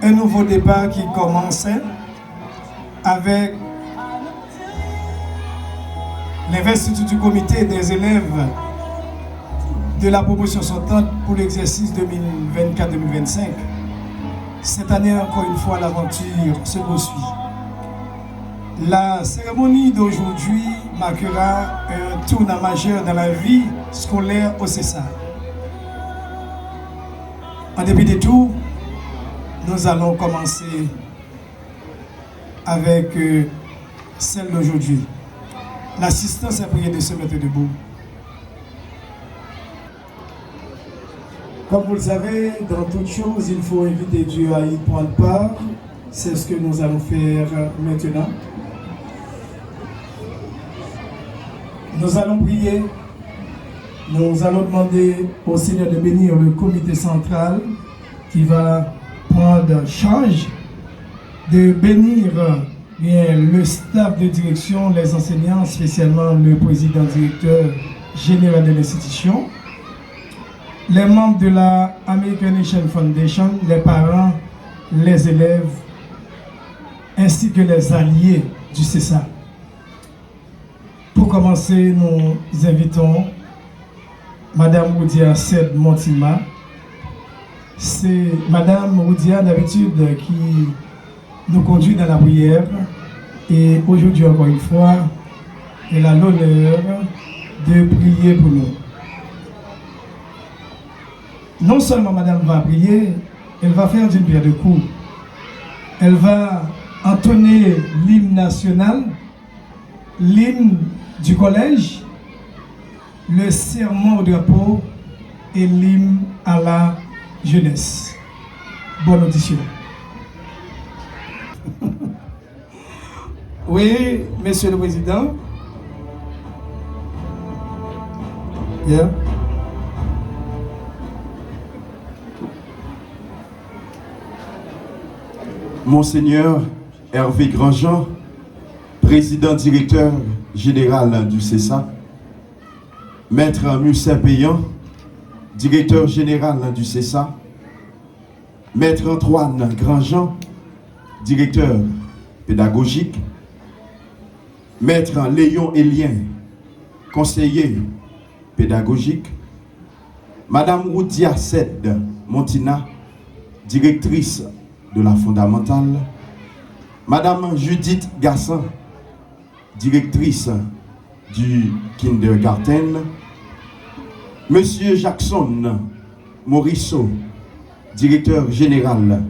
un nouveau débat qui commençait avec l'investiture du comité des élèves de la promotion sortante pour l'exercice 2024-2025. Cette année, encore une fois, l'aventure se poursuit. La cérémonie d'aujourd'hui marquera un tournant majeur dans la vie scolaire au CESA. En dépit de tout, nous allons commencer avec celle d'aujourd'hui. L'assistance est priée de se mettre debout. Comme vous le savez, dans toute chose, il faut inviter Dieu à y prendre part. C'est ce que nous allons faire maintenant. Nous allons prier. Nous allons demander au Seigneur de bénir le comité central qui va prendre charge de bénir bien le staff de direction, les enseignants, spécialement le président directeur général de l'institution, les membres de la American Nation Foundation, les parents, les élèves, ainsi que les alliés du CESA. Pour commencer, nous invitons Madame Roudia Sed Montima. C'est Madame Roudia d'habitude qui nous conduit dans la prière. Et aujourd'hui, encore une fois, elle a l'honneur de prier pour nous. Non seulement Madame va prier, elle va faire d'une pierre deux coups. Elle va entonner l'hymne national, l'hymne du collège, le serment au drapeau et l'hymne à la jeunesse. Bonne audition. Oui, Monsieur le Président. Yeah. Monseigneur Hervé Grandjean, président directeur général du CESA, Maître Musset Payan, directeur général du CESA, Maître Antoine Grandjean, directeur pédagogique, Maître Léon Élien, conseiller pédagogique, Madame Roudia Sed Montina, directrice de la fondamentale, Madame Judith Gassan, directrice du kindergarten, Monsieur Jackson Morisseau, directeur général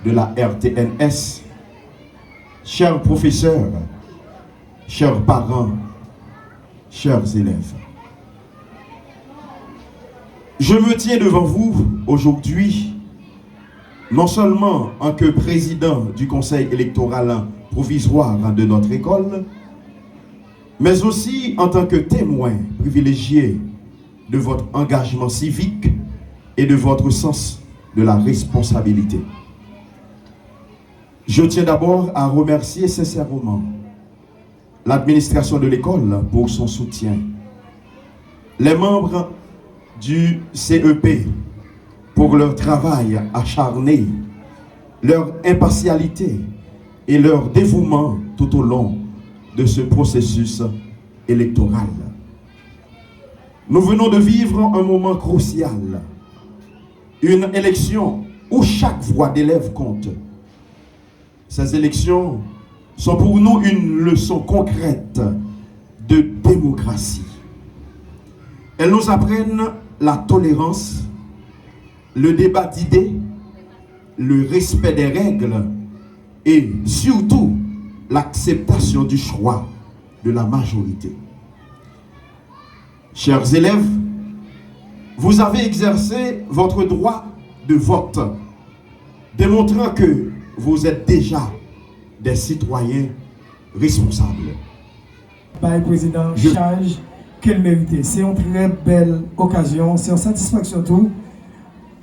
de la RTNS, chers professeurs, chers parents, chers élèves. Je me tiens devant vous aujourd'hui, non seulement en que président du conseil électoral provisoire de notre école, mais aussi en tant que témoin privilégié de votre engagement civique et de votre sens de la responsabilité. Je tiens d'abord à remercier sincèrement l'administration de l'école pour son soutien, les membres du CEP pour leur travail acharné, leur impartialité et leur dévouement tout au long de ce processus électoral. Nous venons de vivre un moment crucial, une élection où chaque voix d'élève compte. Ces élections sont pour nous une leçon concrète de démocratie. Elles nous apprennent la tolérance, le débat d'idées, le respect des règles et surtout l'acceptation du choix de la majorité. Chers élèves, vous avez exercé votre droit de vote, démontrant que vous êtes déjà des citoyens responsables. Par le président, charge qu'elle méritait. C'est une très belle occasion, c'est une satisfaction tout.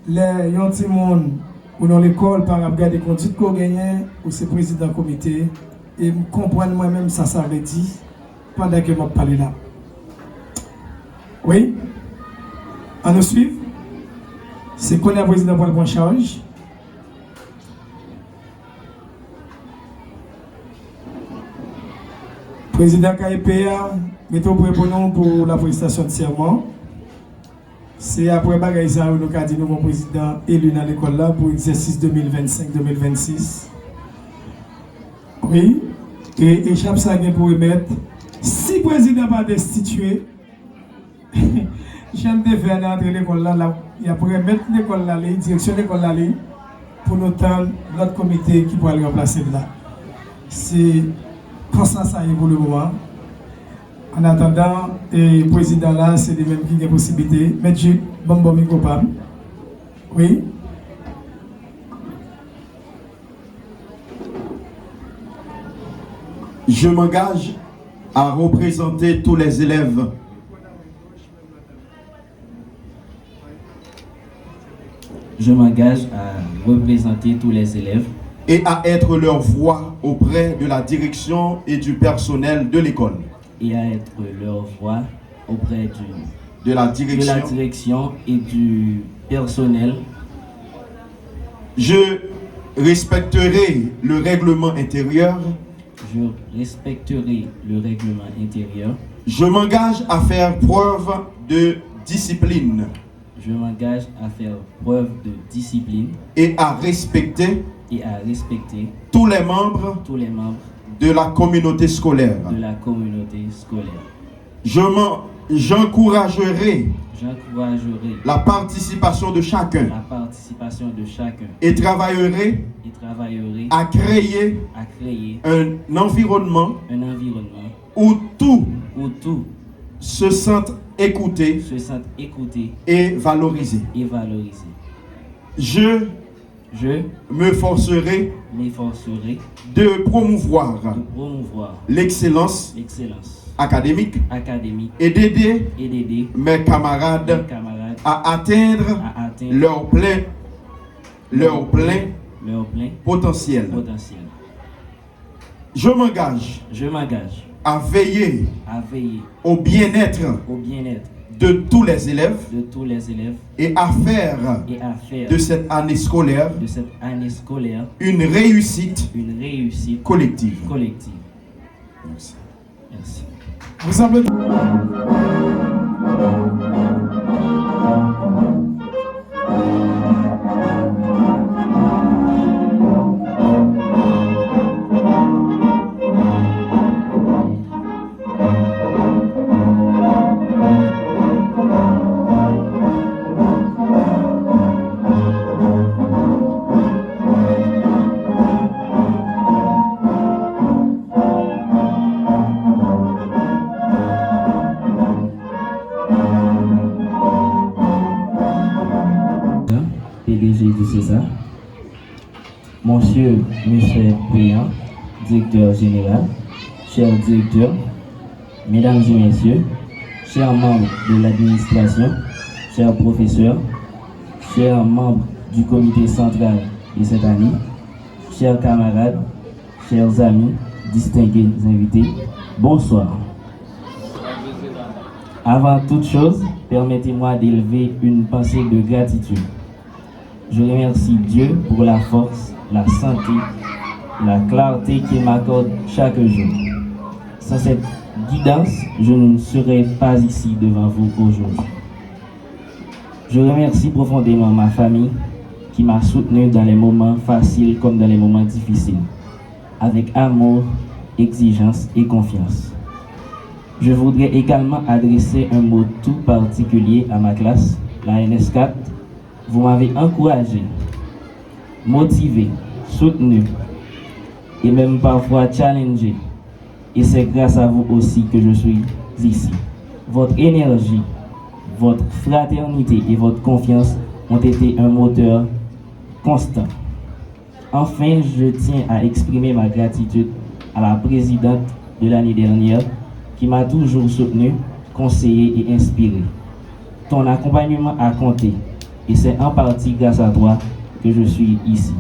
Les petits monde ou dans l'école par regarder conduite qu'on gagne ou c'est président comité et me comprendre moi-même ça s'arrête dit pendant que je parle là. Oui, on nous suit. C'est qu'on est président pour le bon charge. Président KPA, mettons pour nous pour la prestation de serment. C'est après bagaille ça nous avons dit nous président élu dans l'école là pour l'exercice 2025-2026. Oui. Et échappe ça pour remettre. Si le président pas destitué, j'aime de faire entrer l'école là, il y a pour remettre l'école là, la direction de l'école là, pour nous tendre notre comité qui pourra le remplacer là. C'est comme ça y est pour le moment. En attendant, le président là, c'est les mêmes qui ont des possibilités. Mais Jules, bon micro. Oui. Je m'engage à représenter tous les élèves Je m'engage à représenter tous les élèves et à être leur voix auprès de la direction et du personnel de l'école. et à être leur voix auprès De la de la direction et du personnel. Je respecterai le règlement intérieur. Je respecterai le règlement intérieur. Je m'engage à faire preuve de discipline Je m'engage à faire preuve de discipline et à respecter et à respecter tous les membres tous les membres de la communauté scolaire. de la communauté scolaire. J'encouragerai J'encouragerai la participation de chacun la participation de chacun et travaillerai et travaillerai à créer à créer un environnement un environnement où tous où tous se sentent écoutés se sentent écoutés et valorisés. et valorisés. Je Je m'efforcerai m'efforcerai de promouvoir de promouvoir l'excellence l'excellence académique académique et d'aider et d'aider mes mes camarades camarades à atteindre à atteindre leur plein leur plein potentiel. potentiel. Je m'engage Je m'engage à veiller à veiller au bien-être au bien-être de tous les élèves de tous les élèves et à faire et à faire de cette année scolaire de cette année scolaire une réussite une réussite collective. collective. Merci. Merci. Vous semblez. PDG du César, Monsieur Michel Briand, directeur général, cher directeur, mesdames et messieurs, chers membres de l'administration, chers professeurs, chers membres du comité central de cette année, chers camarades, chers amis, distingués invités, bonsoir. Avant toute chose, permettez-moi d'élever une pensée de gratitude. Je remercie Dieu pour la force, la santé, la clarté qu'il m'accorde chaque jour. Sans cette guidance, je ne serais pas ici devant vous aujourd'hui. Je remercie profondément ma famille qui m'a soutenu dans les moments faciles comme dans les moments difficiles, avec amour, exigence et confiance. Je voudrais également adresser un mot tout particulier à ma classe, la NS4. Vous m'avez encouragé, motivé, soutenu et même parfois challengé. Et c'est grâce à vous aussi que je suis ici. Votre énergie, votre fraternité et votre confiance ont été un moteur constant. Enfin, je tiens à exprimer ma gratitude à la présidente de l'année dernière qui m'a toujours soutenu, conseillé et inspiré. Ton accompagnement a compté. Et c'est en partie grâce à toi que je suis ici.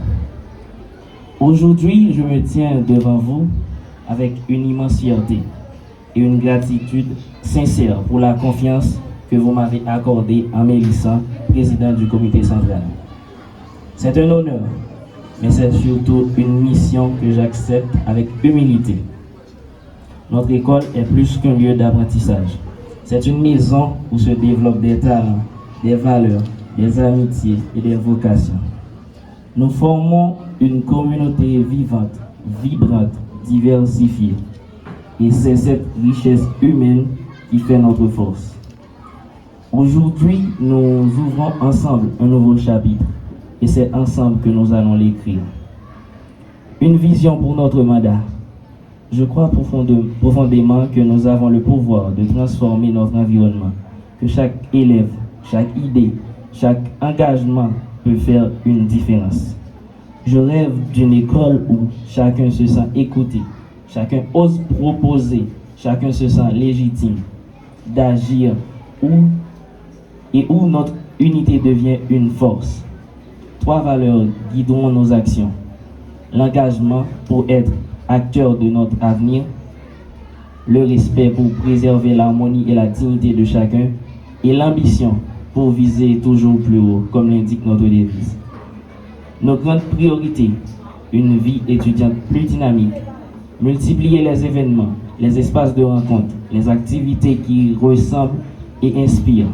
Aujourd'hui, je me tiens devant vous avec une immense fierté et une gratitude sincère pour la confiance que vous m'avez accordée en m'élissant président du comité central. C'est un honneur, mais c'est surtout une mission que j'accepte avec humilité. Notre école est plus qu'un lieu d'apprentissage. C'est une maison où se développent des talents, des valeurs, des amitiés et des vocations. Nous formons une communauté vivante, vibrante, diversifiée. Et c'est cette richesse humaine qui fait notre force. Aujourd'hui, nous ouvrons ensemble un nouveau chapitre et c'est ensemble que nous allons l'écrire. Une vision pour notre mandat. Je crois profondément que nous avons le pouvoir de transformer notre environnement, que chaque élève, chaque idée, chaque engagement peut faire une différence. Je rêve d'une école où chacun se sent écouté, chacun ose proposer, chacun se sent légitime d'agir et où notre unité devient une force. 3 valeurs guideront nos actions. L'engagement pour être acteur de notre avenir, le respect pour préserver l'harmonie et la dignité de chacun, et l'ambition pour viser toujours plus haut, comme l'indique notre devise. Nos grandes priorités, une vie étudiante plus dynamique, multiplier les événements, les espaces de rencontre, les activités qui ressemblent et inspirent,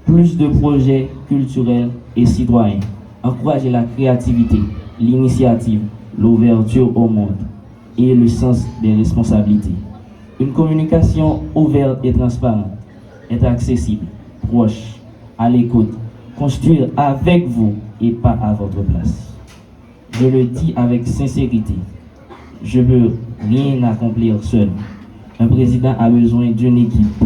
plus de projets culturels et citoyens, encourager la créativité, l'initiative, l'ouverture au monde et le sens des responsabilités. Une communication ouverte et transparente, être accessible, proche, à l'écoute, construire avec vous et pas à votre place. Je le dis avec sincérité, je ne peux rien accomplir seul. Un président a besoin d'une équipe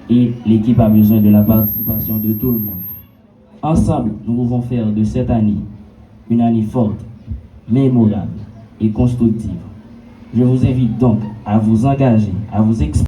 et l'équipe a besoin de la participation de tout le monde. Ensemble, nous pouvons faire de cette année une année forte, mémorable et constructive. Je vous invite donc à vous engager, à vous exprimer.